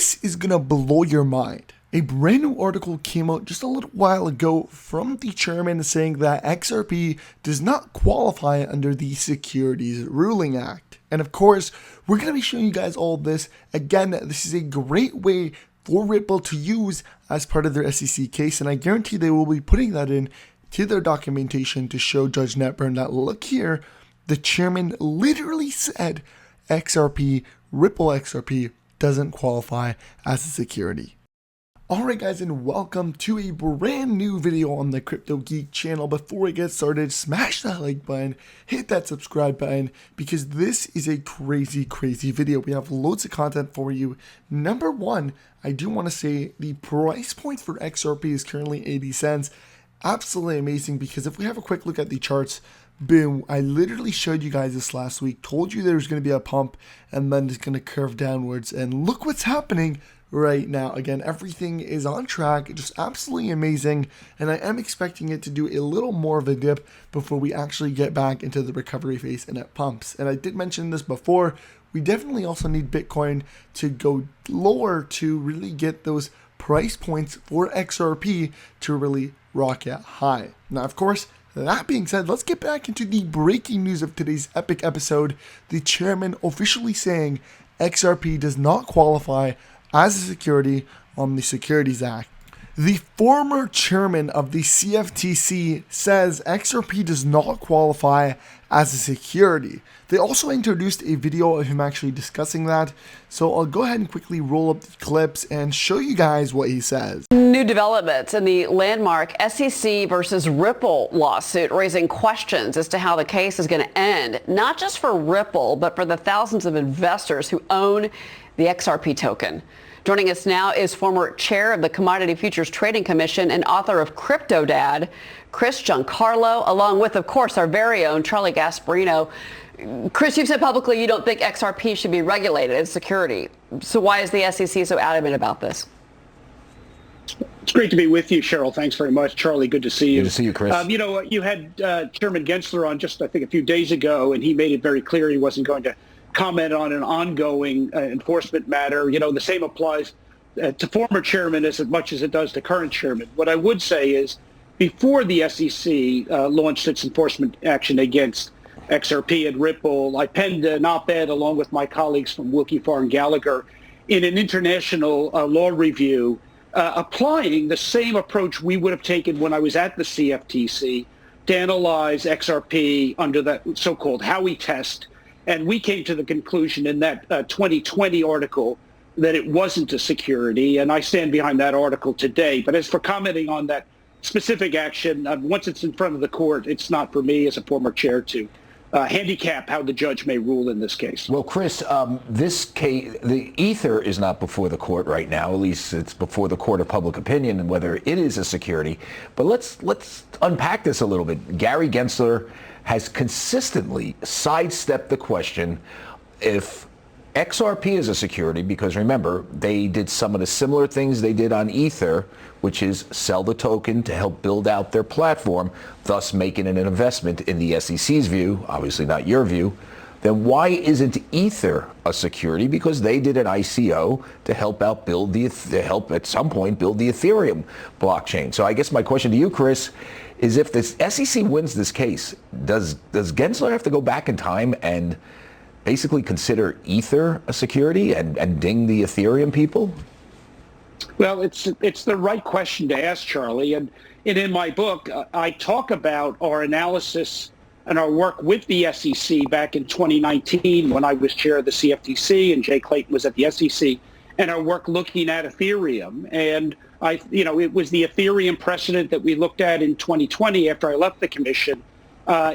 This is gonna blow your mind. A brand new article came out just a little while ago from the chairman saying that XRP does not qualify under the Securities Ruling Act. And of course, we're going to be showing you guys all of this. Again, this is a great way for Ripple to use as part of their SEC case, and I guarantee they will be putting that in to their documentation to show Judge Netburn that, look here, the chairman literally said XRP, Ripple XRP, doesn't qualify as a security. Alright guys, and welcome to a brand new video on the Crypto Geek channel. Before we get started, smash that like button, hit that subscribe button, because this is a crazy video. We have loads of content for you. Number one, I do want to say the price point for XRP is currently 80 cents. Absolutely amazing, because if we have a quick look at the charts, boom, I literally showed you guys this last week, told you there was going to be a pump and then it's going to curve downwards, and look what's happening right now. Again, everything is on track, just absolutely amazing, and I am expecting it to do a little more of a dip before we actually get back into the recovery phase and it pumps. And I did mention this before, we definitely also need Bitcoin to go lower to really get those price points for XRP to really rocket high. Now, of course, that being said, let's get back into the breaking news of today's epic episode. The chairman officially saying XRP does not qualify as a security on the Securities Act. The former chairman of the CFTC says XRP does not qualify as a security. They also introduced a video of him actually discussing that, so I'll go ahead and quickly roll up the clips and show you guys what he says. New developments in the landmark SEC versus Ripple lawsuit, raising questions as to how the case is going to end, not just for Ripple, but for the thousands of investors who own the XRP token. Joining us now is former chair of the Commodity Futures Trading Commission and author of Crypto Dad, Chris Giancarlo, along with, of course, our very own Charlie Gasparino. Chris, you've said publicly you don't think XRP should be regulated as security. So why is the SEC so adamant about this? It's great to be with you, Cheryl. Thanks very much. Charlie, good to see you. Good to see you, Chris. You had Chairman Gensler on just, I think, a few days ago, and he made it very clear he wasn't going to comment on an ongoing enforcement matter. You know, the same applies to former chairman as much as it does to current chairman. What I would say is, before the SEC launched its enforcement action against XRP and Ripple, I penned an op-ed along with my colleagues from Wilkie Farr and Gallagher in an international law review applying the same approach we would have taken when I was at the CFTC to analyze XRP under that so-called HUGEE test. And we came to the conclusion in that 2020 article that it wasn't a security, and I stand behind that article today. But as for commenting on that specific action, once it's in front of the court, it's not for me as a former chair to handicap how the judge may rule in this case. Well, Chris, this case, the Ether is not before the court right now. At least it's before the court of public opinion and whether it is a security. But let's unpack this a little bit. Gary Gensler has consistently sidestepped the question if XRP is a security, because remember, they did some of the similar things they did on Ether, which is sell the token to help build out their platform, thus making it an investment in the SEC's view, obviously not your view. Then why isn't Ether a security? Because they did an ICO to help out at some point build the Ethereum blockchain. So I guess my question to you, Chris, is if the SEC wins this case, does Gensler have to go back in time and basically consider Ether a security and ding the Ethereum people? Well, it's the right question to ask, Charlie. And in my book, I talk about our analysis and our work with the SEC back in 2019 when I was chair of the CFTC and Jay Clayton was at the SEC, and our work looking at Ethereum. And it was the Ethereum precedent that we looked at in 2020 after I left the commission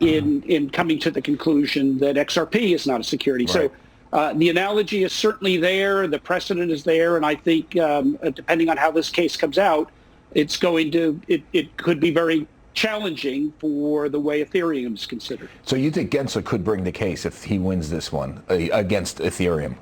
in coming to the conclusion that XRP is not a security. Right. So the analogy is certainly there, the precedent is there, and I think depending on how this case comes out, it could be very challenging for the way Ethereum is considered. So you think Gensler could bring the case if he wins this one against Ethereum?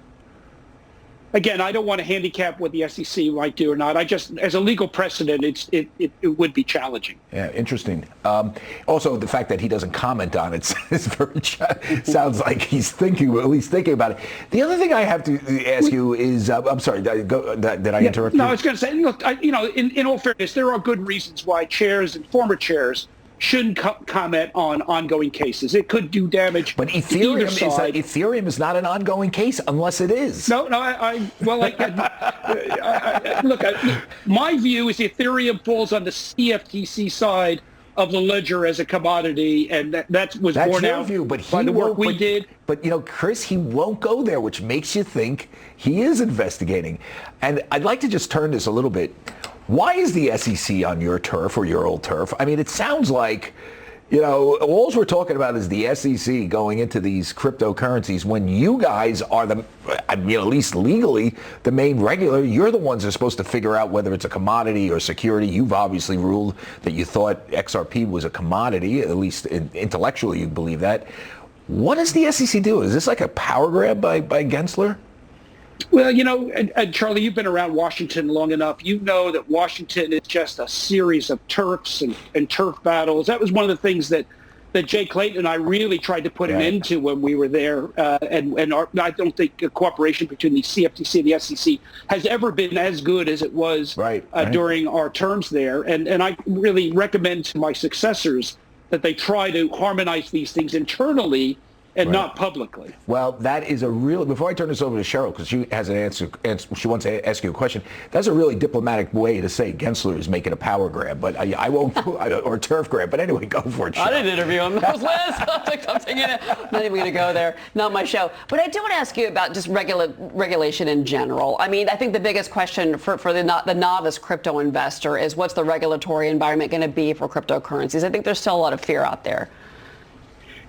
Again, I don't want to handicap what the SEC might do or not. I just, as a legal precedent, it would be challenging. Yeah, interesting. Also, the fact that he doesn't comment on it sounds like he's thinking, at least thinking about it. The other thing I have to ask you is, I'm sorry, did I interrupt you? No, I was going to say, look, in all fairness, there are good reasons why chairs and former chairs shouldn't comment on ongoing cases. It could do damage. But Ethereum is not an ongoing case unless it is. No, look, my view is Ethereum falls on the CFTC side of the ledger as a commodity, and that was borne out by the work we did. But, Chris, he won't go there, which makes you think he is investigating. And I'd like to just turn this a little bit. Why is the SEC on your turf or your old turf? I mean, it sounds like, all we're talking about is the SEC going into these cryptocurrencies when you guys are at least legally, the main regulator. You're the ones that are supposed to figure out whether it's a commodity or security. You've obviously ruled that you thought XRP was a commodity, at least intellectually you believe that. What does the SEC do? Is this like a power grab by Gensler? Well, Charlie, you've been around Washington long enough. You know that Washington is just a series of turfs and turf battles. That was one of the things that Jay Clayton and I really tried to put an end to when we were there. I don't think cooperation between the CFTC and the SEC has ever been as good as it was during our terms there. And I really recommend to my successors that they try to harmonize these things internally and not publicly. Well, that is before I turn this over to Cheryl, because she has an answer, she wants to ask you a question, that's a really diplomatic way to say Gensler is making a power grab, but I won't, or turf grab, but anyway, go for it, Cheryl. I didn't interview him. That was Liz. I'm not even going to go there. Not my show. But I do want to ask you about just regulation in general. I mean, I think the biggest question for the novice crypto investor is what's the regulatory environment going to be for cryptocurrencies? I think there's still a lot of fear out there.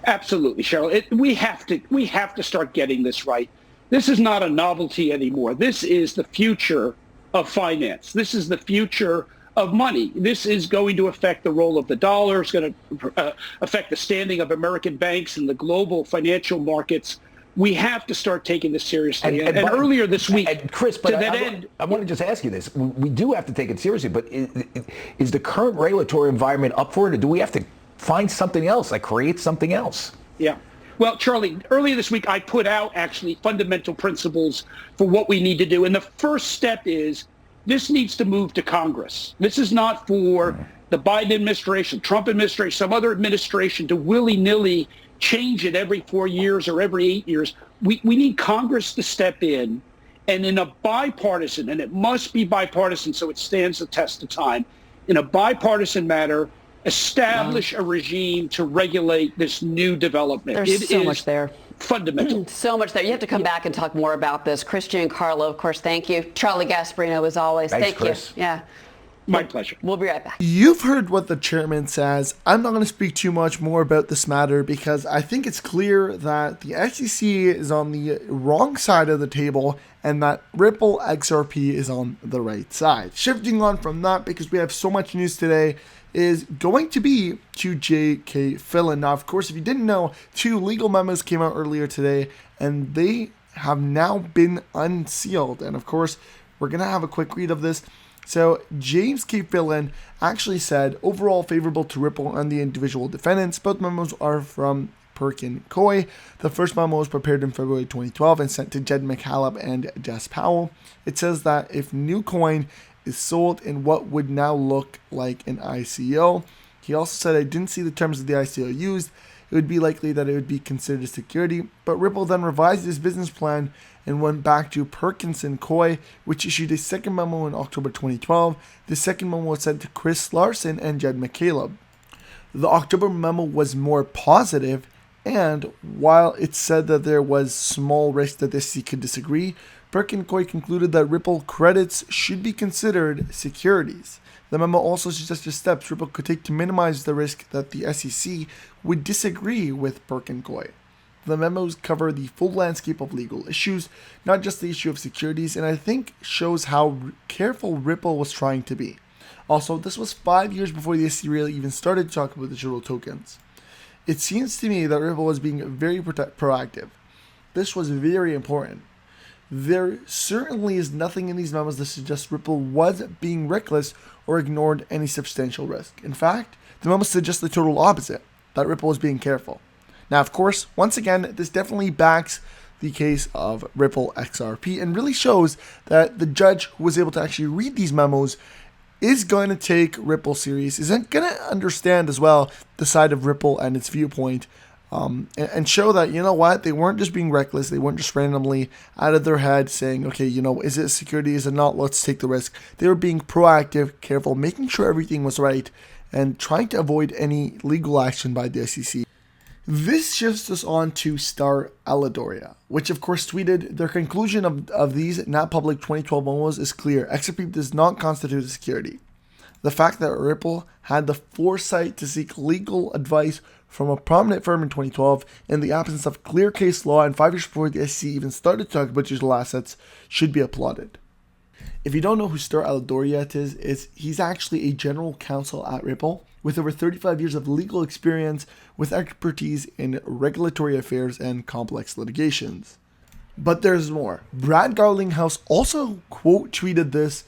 Absolutely, Cheryl. We have to start getting this right. This is not a novelty anymore. This is the future of finance. This is the future of money. This is going to affect the role of the dollar. It's going to affect the standing of American banks in the global financial markets. We have to start taking this seriously. And earlier this week, and Chris, I want to just ask you this. We do have to take it seriously, but is the current regulatory environment up for it, or do we have to find something else, like create something else? Yeah. Well, Charlie, earlier this week, I put out actually fundamental principles for what we need to do. And the first step is this needs to move to Congress. This is not for the Biden administration, Trump administration, some other administration to willy-nilly change it every 4 years or every 8 years. We need Congress to step in, and in a bipartisan, and it must be bipartisan so it stands the test of time, in a bipartisan manner, establish a regime to regulate this new development. There's so much there. Fundamental. So much there. You have to come back and talk more about this. Chris Giancarlo, of course, thank you. Charlie Gasparino, as always. Thanks, thank Chris. you. Yeah. My pleasure. We'll be right back. You've heard what the chairman says. I'm not going to speak too much more about this matter because I think it's clear that the SEC is on the wrong side of the table and that Ripple XRP is on the right side. Shifting on from that, because we have so much news today, is going to be to J.K. Fillon. Now, of course, if you didn't know, 2 legal memos came out earlier today, and they have now been unsealed. And of course, we're going to have a quick read of this. So, James K. Fillon actually said, overall favorable to Ripple and the individual defendants. Both memos are from Perkin Coie. The first memo was prepared in February 2012 and sent to Jed McCaleb and Jess Powell. It says that if new coin is sold in what would now look like an ICO. He also said, I didn't see the terms of the ICO used. It would be likely that it would be considered a security, but Ripple then revised his business plan and went back to Perkinson Coie, which issued a second memo in October 2012. The second memo was sent to Chris Larson and Jed McCaleb. The October memo was more positive, and while it said that there was small risk that the SEC could disagree, Perkin Coie concluded that Ripple credits should be considered securities. The memo also suggested steps Ripple could take to minimize the risk that the SEC would disagree with Perkin Coie. The memos cover the full landscape of legal issues, not just the issue of securities, and I think shows how careful Ripple was trying to be. Also, this was 5 years before the SEC really even started to talk about digital tokens. It seems to me that Ripple was being very proactive. This was very important. there certainly is nothing in these memos that suggests Ripple was being reckless or ignored any substantial risk. In fact, the memos suggest the total opposite, that Ripple was being careful. Now, of course, once again, this definitely backs the case of Ripple XRP and really shows that the judge who was able to actually read these memos is going to take Ripple serious, is going to understand as well the side of Ripple and its viewpoint, and show that, you know what, they weren't just being reckless, they weren't just randomly out of their head saying, okay, you know, is it a security, is it not, let's take the risk. They were being proactive, careful, making sure everything was right, and trying to avoid any legal action by the SEC. This shifts us on to Star Aladoria, which of course tweeted, their conclusion of these not public 2012 memos is clear. XRP does not constitute a security. The fact that Ripple had the foresight to seek legal advice from a prominent firm in 2012 in the absence of clear case law and 5 years before the SEC even started to talk about digital assets should be applauded. If you don't know who Star Aladoria is he's actually a general counsel at Ripple with over 35 years of legal experience with expertise in regulatory affairs and complex litigations. But there's more. Brad Garlinghouse also quote tweeted this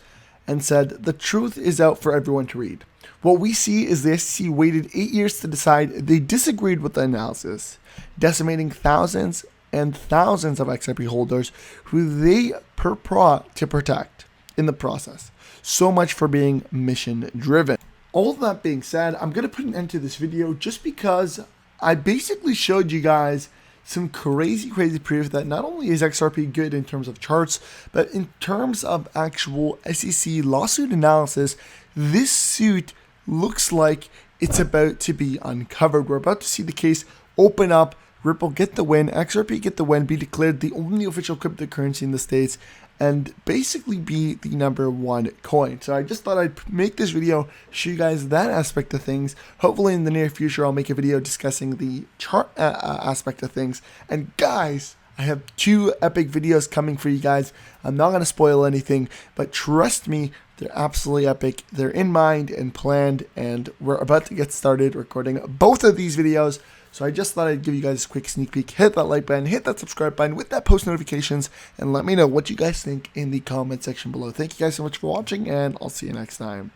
and said, the truth is out for everyone to read. What we see is the SEC waited 8 years to decide they disagreed with the analysis, decimating thousands and thousands of XRP holders who they purport to protect in the process. So much for being mission driven. All that being said, I'm going to put an end to this video just because I basically showed you guys some crazy proof that not only is XRP good in terms of charts, but in terms of actual SEC lawsuit analysis, this suit looks like it's about to be uncovered. We're about to see the case open up, Ripple get the win, XRP get the win, be declared the only official cryptocurrency in the States, and basically be the #1 coin. So I just thought I'd make this video, show you guys that aspect of things. Hopefully in the near future, I'll make a video discussing the chart aspect of things. And guys, I have 2 epic videos coming for you guys. I'm not going to spoil anything, but trust me, they're absolutely epic. They're in mind and planned, and we're about to get started recording both of these videos. So I just thought I'd give you guys a quick sneak peek. Hit that like button, hit that subscribe button with that post notifications, and let me know what you guys think in the comment section below. Thank you guys so much for watching, and I'll see you next time.